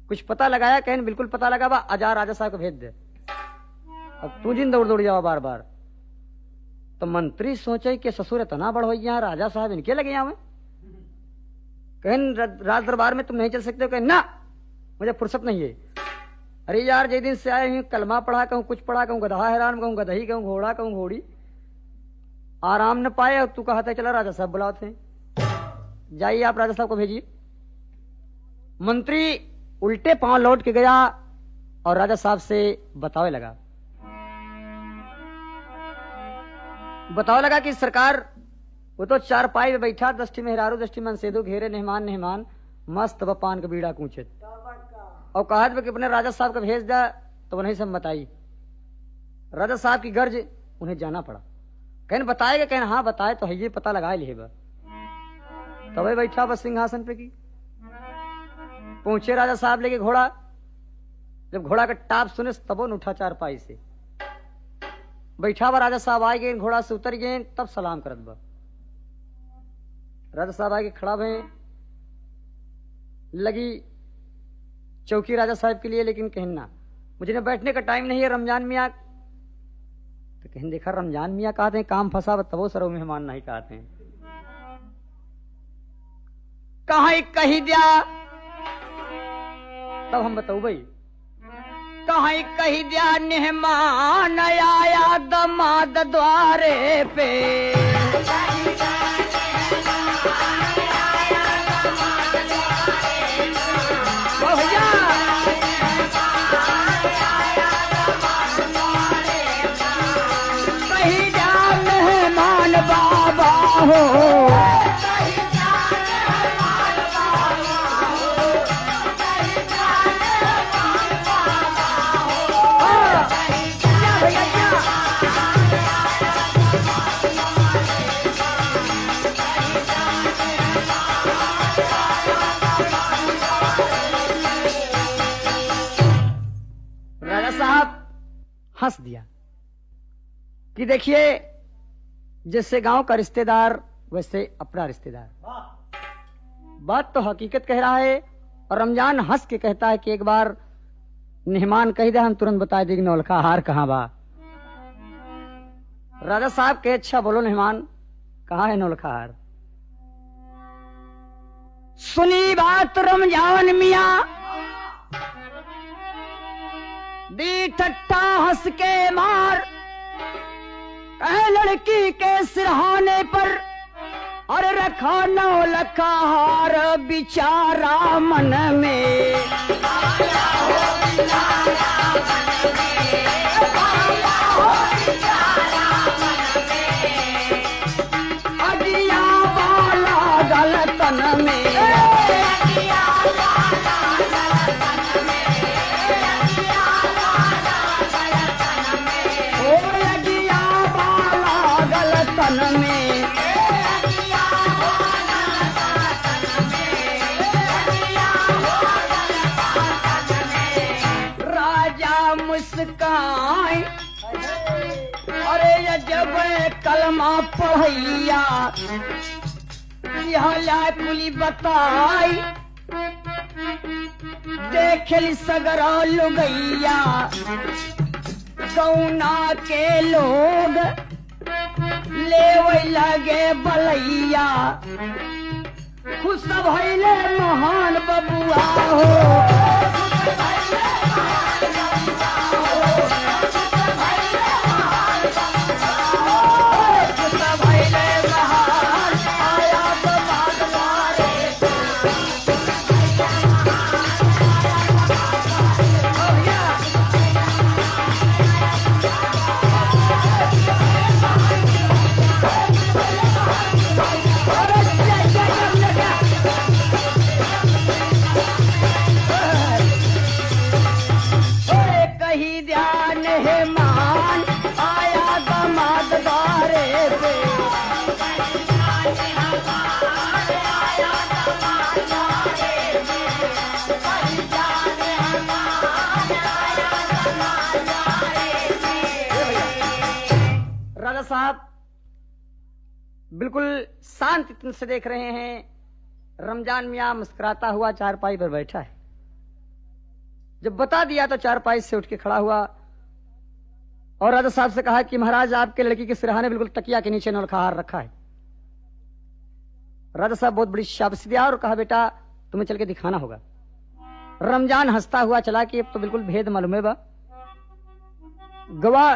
कुछ पता लगाया, कहन बिल्कुल पता लगा बा, आजा राजा साहब को भेज दे। अब तू जिन दौड़ दौड़ जाओ बार बार। तो मंत्री सोचे कि ससुर इतना बड़ हो गया, राजा साहब इनके लगे यहाँ में। कहन राज दरबार में तुम नहीं चल सकते हो। कहन ना, मुझे फुर्सत नहीं है। अरे यार जे दिन से आए हुए कलमा पढ़ा, कहूँ कुछ पढ़ा, कहूँ गधा हैरान, कहूँ गदही, कहूँ घोड़ा, कहूँ घोड़ी, आराम न पाए। और तू कहता चला राजा साहब बुलाओ थे, जाइए आप राजा साहब को भेजिए। मंत्री उल्टे पांव लौट के गया और राजा साहब से बतावे लगा कि सरकार वो तो चारपाई में बैठा, दस्ती मेहरारू दस्ती मनसेदो घेरे, नेहमान नेहमान मस्त पान का बीड़ा कूचे। और कहा कि अपने राजा साहब को भेज दा, तो उन्हें सब बताई। राजा साहब की गर्ज उन्हें जाना पड़ा। कहन बताएगा, कहन हाँ बताए तो है, ये पता लगाए लिए बा। तब बैठा बस सिंहासन पे की। पहुंचे राजा साहब लेके घोड़ा, जब घोड़ा का टाप सुने तबो न उठा चारपाई से। बैठा बा राजा साहब आए गए, घोड़ा से उतर गए, तब सलाम करत बा। राजा साहब आके खड़ा भे, लगी चौकी राजा साहब के लिए, लेकिन कहना मुझे ना बैठने का टाइम नहीं है, रमजान मियाँ। तो कहने देखा रमजान मियाँ कहते हैं काम फंसा, तबो सरो मेहमान नहीं कहते हैं। कहीं कही दिया, तब हम बताऊ भाई, कहीं कही दिया मेहमान आया दमाद द्वारे पे। कही जा मेहमान बाबा हो, हंस दिया कि देखिए जैसे गांव का रिश्तेदार वैसे अपना रिश्तेदार। बात तो हकीकत कह रहा है। और रमजान हंस के कहता है कि एक बार मेहमान कही दे, हम तुरंत बता देंगे नौलखा हार कहाँ बा। राजा साहब के अच्छा बोलो मेहमान, कहाँ है नौलखा हार। सुनी बात रमजान मियाँ दी ठट्ठा हंस के मार, कहे लड़की के सिरहाने पर और रखा 9 लखा हार बिचारा मन में। अगिया वाला गलतन में, तन में राजा मुस्कान, अरे ये जब कलमा पढ़ैया यह कुली बताई, देखली सगरा लुगैया कौना के लोग ले लगे बलैया, खुश भइले महान बबुआ हो। साहब बिल्कुल शांत चित्त से देख रहे हैं। रमजान मियाँ मुस्कुराता हुआ चारपाई पर बैठा है। जब बता दिया तो चारपाई से उठ के खड़ा हुआ और राजा साहब से कहा कि महाराज आपके लड़की के सिरहाने बिल्कुल तकिया के नीचे नौलखा हार रखा है। राजा साहब बहुत बड़ी शाबाशी दिया और कहा बेटा तुम्हें चल के दिखाना होगा। रमजान हंसता हुआ चला कि अब तो बिल्कुल भेद मालूम है बा। गवा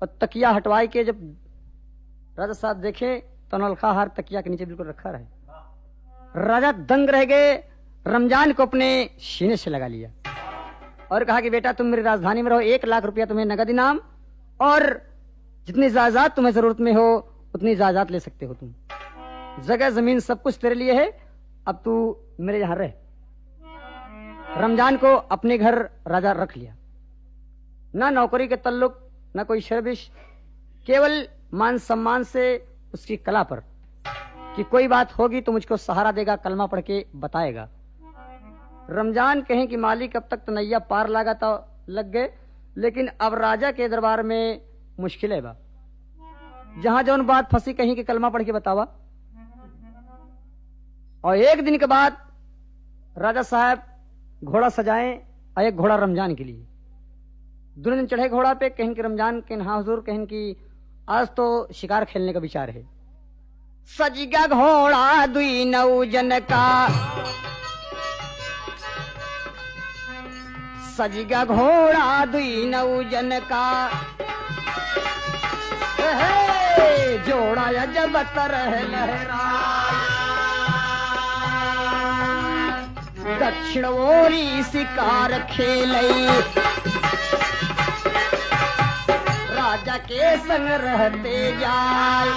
और तकिया हटवाई के जब राजा साहब देखे तो नौलखा हार तकिया के नीचे बिल्कुल रखा रहे। राजा दंग रह गए, रमजान को अपने सीने से लगा लिया और कहा कि बेटा तुम मेरी राजधानी में रहो, 1 लाख रुपया तुम्हें नगद इनाम और जितनी जायदाद तुम्हें जरूरत में हो उतनी जायदाद ले सकते हो तुम। जगह जमीन सब कुछ तेरे लिए है, अब तू मेरे यहां रह। रमजान को अपने घर राजा रख लिया। ना नौकरी के तल्लुक ना कोई शर्बिश, केवल मान सम्मान से उसकी कला पर कि कोई बात होगी तो मुझको सहारा देगा, कलमा पढ़ के बताएगा। रमजान कहें कि मालिक अब तक तो नैया पार लगा तो लग गए, लेकिन अब राजा के दरबार में मुश्किल है बा। जहां जौन बात फंसी कहीं कि कलमा पढ़ के बतावा। और एक दिन के बाद राजा साहब घोड़ा सजाएं और एक घोड़ा रमजान के लिए। दोनों दिन चढ़े घोड़ा पे, कहें कि रमजान के हाँ हुजूर, कहें कि आज तो शिकार खेलने का विचार है। सजगा घोड़ा 2 नौजन का, सजगा घोड़ा 2 नौजन का, जोड़ा जब तरह लहरा, दक्षिण ओरी शिकार खेलई, राजा के संग रहते जाए।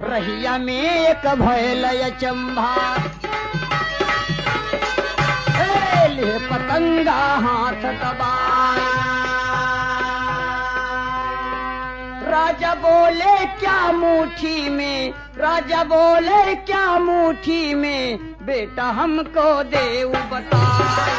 रहिया में एक भयल चंभा, ले पतंगा हाथ दबाए। राजा बोले क्या मुट्ठी में, राजा बोले क्या मुट्ठी में, बेटा हमको देव बताए।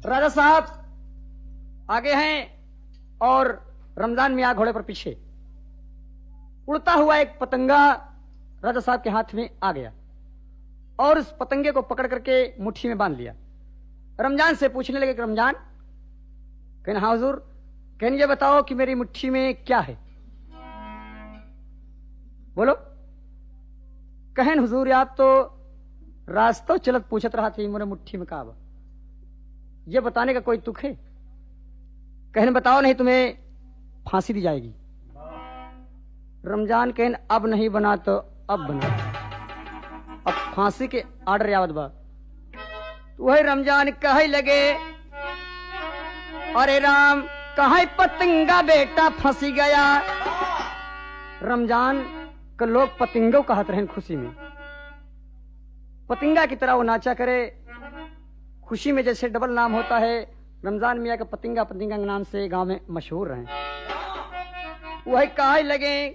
राजा साहब आगे हैं और रमजान मियां घोड़े पर पीछे। उड़ता हुआ एक पतंगा राजा साहब के हाथ में आ गया और उस पतंगे को पकड़ करके मुट्ठी में बांध लिया। रमजान से पूछने लगे कि रमजान, कहने हाँ हुजूर, कहने ये बताओ कि मेरी मुट्ठी में क्या है, बोलो। कहन हुजूर आप तो रास्तों चलत पूछत रहा थे मेरे मुट्ठी में का बा, ये बताने का कोई तुक है? कहने बताओ नहीं तुम्हें फांसी दी जाएगी। रमजान कहन अब नहीं बना तो अब बना, अब फांसी के आर्डर आवत बा। वही रमजान कहे लगे अरे राम कहा पतंगा बेटा फंसी गया। रमजान का लोग पतंगों कहत रहे खुशी में, पतंगा की तरह वो नाचा करे। खुशी में जैसे डबल नाम होता है, रमजान मियाँ का पतंगा पतंगा के नाम से गांव में मशहूर रहे। वही कहे लगे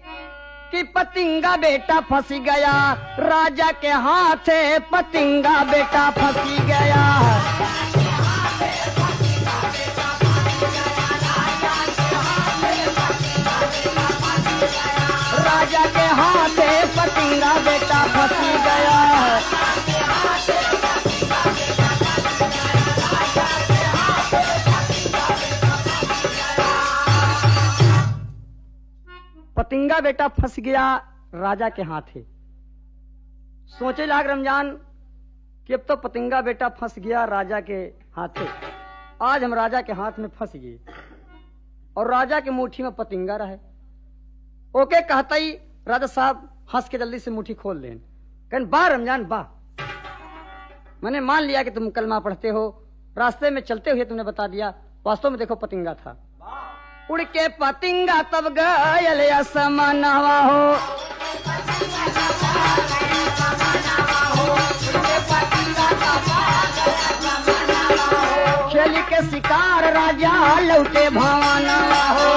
कि पतंगा बेटा फंसी गया, राजा के हाथ पतंगा बेटा फंसी गया। राजा के हाथ पतंगा बेटा फंसी गया। पतंगा बेटा फंस गया राजा के हाथ है। सोचे लाग रमजान कि अब तो पतंगा बेटा फंस गया राजा के हाथ है, आज हम राजा के हाथ में फंस गए और राजा की मुट्ठी में पतंगा रहे। ओके कहता ही राजा साहब हंस के जल्दी से मुट्ठी खोल लें। कहन बा रमजान बा, मैंने मान लिया कि तुम कलमा पढ़ते हो, रास्ते में चलते हुए तुमने बता दिया, वास्तव में देखो पतंगा था। उड़ के पतंगा तब गयल असमानवा हो, खेल के शिकार राजा लौटे भवनवा हो।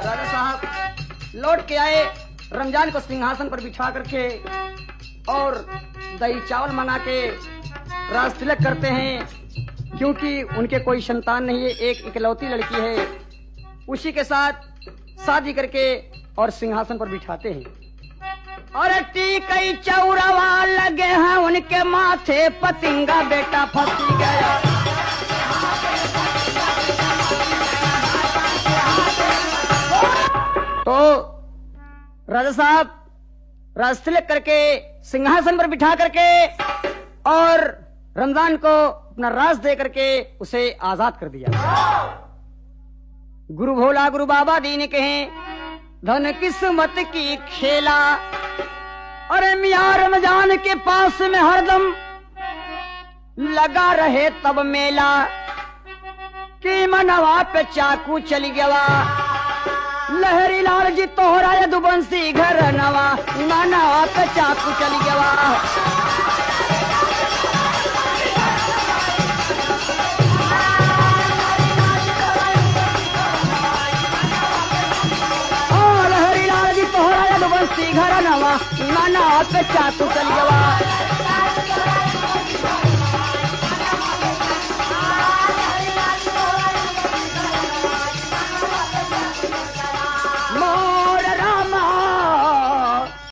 राजा साहब लौट के आए, रमजान को सिंहासन पर बिठा करके और दही चावल मंगा के राज तिलक करते हैं, क्योंकि उनके कोई संतान नहीं है, एक इकलौती लड़की है। उसी के साथ शादी करके और सिंहासन पर बिठाते हैं। और टीकई चौरावा लगे हैं उनके माथे, पतंगा बेटा फंसी गया। तो राजा साहब राज तिलक करके सिंहासन पर बिठा करके और रमजान को अपना राज दे करके उसे आजाद कर दिया। गुरु भोला गुरु बाबा दीन कहे धन किस्मत की खेला। अरे मियां रमजान के पास में हरदम लगा रहे तब मेला, कि मनवा पे चाकू चली गया। लहरी लाल जी तोहरा यदुवंशी घर नवा, मनवा पे चाकू चली गया। लहरी लाल जी तोहरा यदुवंशी घर नवा, मनवा पे चाकू चली गया।